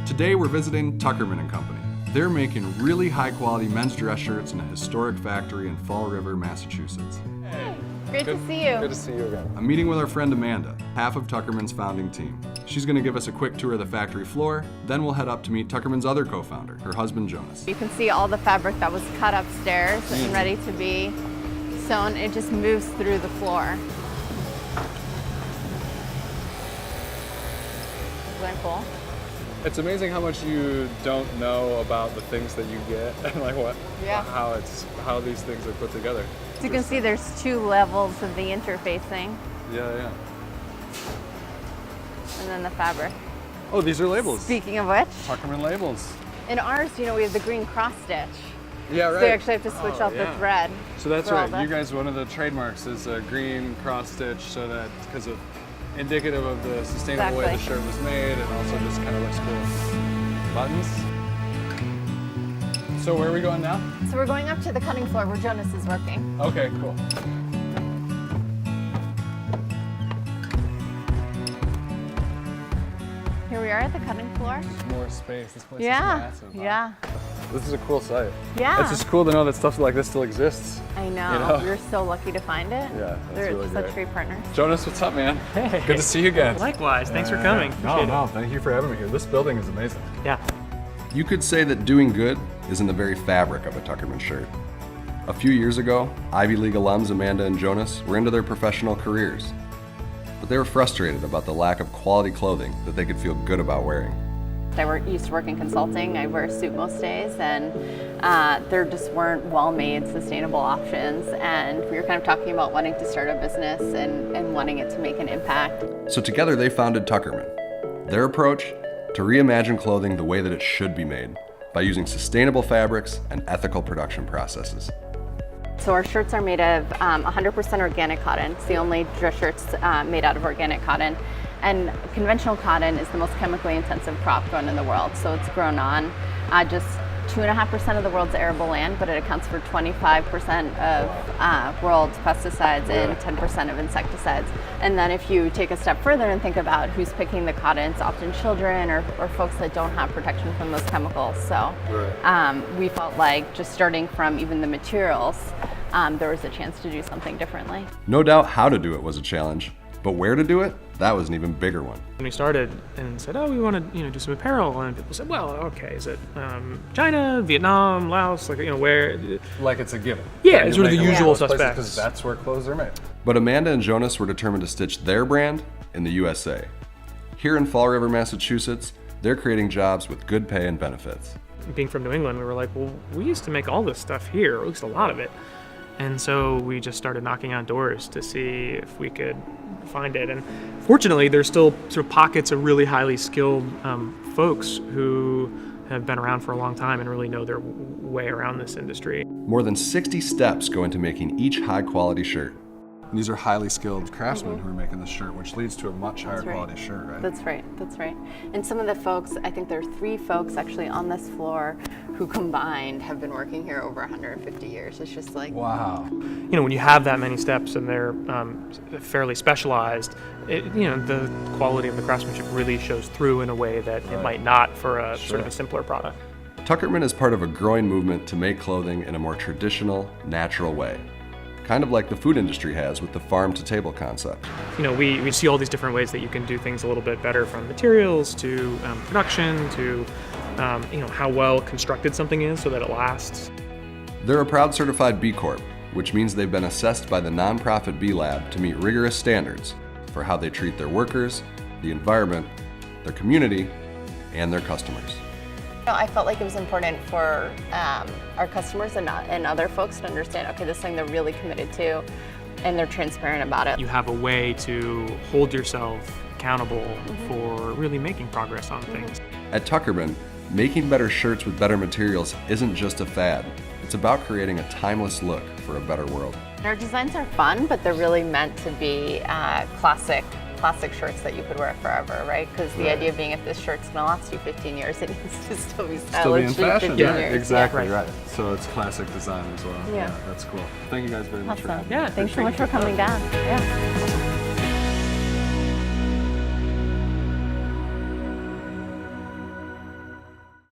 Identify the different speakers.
Speaker 1: Today we're visiting Tuckerman Company. They're making really high quality men's dress shirts in a historic factory in Fall River, Massachusetts.
Speaker 2: Hey. Great to see you.
Speaker 3: Good to see you again.
Speaker 1: I'm meeting with our friend Amanda, half of Tuckerman's founding team. She's going to give us a quick tour of the factory floor, then we'll head up to meet Tuckerman's other co-founder, her husband Jonas.
Speaker 2: You can see all the fabric that was cut upstairs and ready to be sewn. It just moves through the floor. Isn't it cool?
Speaker 3: It's amazing how much you don't know about the things that you get and like how these things are put together.
Speaker 2: So you can see there's two levels of the interfacing.
Speaker 3: Yeah.
Speaker 2: And then the fabric.
Speaker 3: Oh, these are labels.
Speaker 2: Speaking of which,
Speaker 3: Tuckerman labels.
Speaker 2: in ours, we have the green cross stitch.
Speaker 3: Yeah, right.
Speaker 2: So you actually have to switch out the thread.
Speaker 3: So that's right. You guys, one of the trademarks is a green cross stitch, so that because of indicative of the sustainable way the shirt was made, and also just kind of looks cool. Buttons. So where are we going now?
Speaker 2: So we're going up to the cutting floor where Jonas is working.
Speaker 3: Okay, cool.
Speaker 2: Here we are at the cutting floor.
Speaker 3: There's more space. This place is massive. Huh?
Speaker 2: Yeah.
Speaker 3: This is a cool site.
Speaker 2: Yeah.
Speaker 3: It's just cool to know that stuff like this still exists.
Speaker 2: I know.
Speaker 3: You know?
Speaker 2: We're so lucky to find it.
Speaker 3: Yeah, that's
Speaker 2: They're
Speaker 3: really
Speaker 2: such
Speaker 3: great.
Speaker 2: great partners.
Speaker 3: Jonas, what's up, man?
Speaker 4: Hey.
Speaker 3: Good to see you again.
Speaker 4: Likewise. Thanks for coming. Appreciate
Speaker 3: No, thank you for having me here. This building is amazing.
Speaker 4: it. Yeah.
Speaker 1: You could say that doing good is in the very fabric of a Tuckerman shirt. A few years ago, Ivy League alums Amanda and Jonas were into their professional careers, but they were frustrated about the lack of quality clothing that they could feel good about wearing.
Speaker 2: I used to work in consulting. I wear a suit most days, and there just weren't well-made, sustainable options. And we were kind of talking about wanting to start a business and wanting it to make an impact.
Speaker 1: So together they founded Tuckerman. Their approach? To reimagine clothing the way that it should be made, by using sustainable fabrics and ethical production processes.
Speaker 2: So our shirts are made of 100% organic cotton. It's the only dress shirts made out of organic cotton. And conventional cotton is the most chemically intensive crop grown in the world. So it's grown on just 2.5% of the world's arable land, but it accounts for 25% of world's pesticides and 10% of insecticides. And then if you take a step further and think about who's picking the cotton, it's often children or folks that don't have protection from those chemicals. So we felt like just starting from even the materials, there was a chance to do something differently.
Speaker 1: No doubt how to do it was a challenge, but where to do it? That was an even bigger one.
Speaker 4: When we started and said, oh, we want to do some apparel, and people said, well, okay, is it China, Vietnam, Laos, where?
Speaker 3: Like it's a given.
Speaker 4: Yeah, it's sort of the usual suspects.
Speaker 3: Because that's where clothes are made.
Speaker 1: But Amanda and Jonas were determined to stitch their brand in the USA. Here in Fall River, Massachusetts, they're creating jobs with good pay and benefits.
Speaker 4: Being from New England, we were like, well, we used to make all this stuff here, or at least a lot of it. And so we just started knocking on doors to see if we could find it. And fortunately, there's still sort of pockets of really highly skilled folks who have been around for a long time and really know their way around this industry.
Speaker 1: More than 60 steps go into making each high-quality shirt.
Speaker 3: And these are highly skilled craftsmen who are making this shirt, which leads to a much higher quality shirt, right?
Speaker 2: That's right. And some of the folks, I think there are 3 folks actually on this floor who combined have been working here over 150 years. It's just like,
Speaker 3: wow.
Speaker 4: When you have that many steps and they're fairly specialized, the quality of the craftsmanship really shows through in a way that it might not for a sort of a simpler product.
Speaker 1: Tuckerman is part of a growing movement to make clothing in a more traditional, natural way. Kind of like the food industry has with the farm-to-table concept.
Speaker 4: We see all these different ways that you can do things a little bit better, from materials to production to how well constructed something is so that it lasts.
Speaker 1: They're a proud certified B Corp, which means they've been assessed by the nonprofit B Lab to meet rigorous standards for how they treat their workers, the environment, their community, and their customers.
Speaker 2: I felt like it was important for our customers and other folks to understand, okay, this thing they're really committed to, and they're transparent about it.
Speaker 4: You have a way to hold yourself accountable for really making progress on things.
Speaker 1: At Tuckerman, making better shirts with better materials isn't just a fad. It's about creating a timeless look for a better world.
Speaker 2: Our designs are fun, but they're really meant to be classic shirts that you could wear forever, right? Because the idea being, if this shirt's gonna last you 15 years, it needs to still be stylish
Speaker 3: Still be in fashion,
Speaker 2: 15
Speaker 3: yeah,
Speaker 2: years.
Speaker 3: exactly right. So it's classic design as well.
Speaker 2: Yeah.
Speaker 3: That's cool. Thank you guys very much for having me.
Speaker 4: Yeah,
Speaker 2: Thanks so much for coming down. Yeah.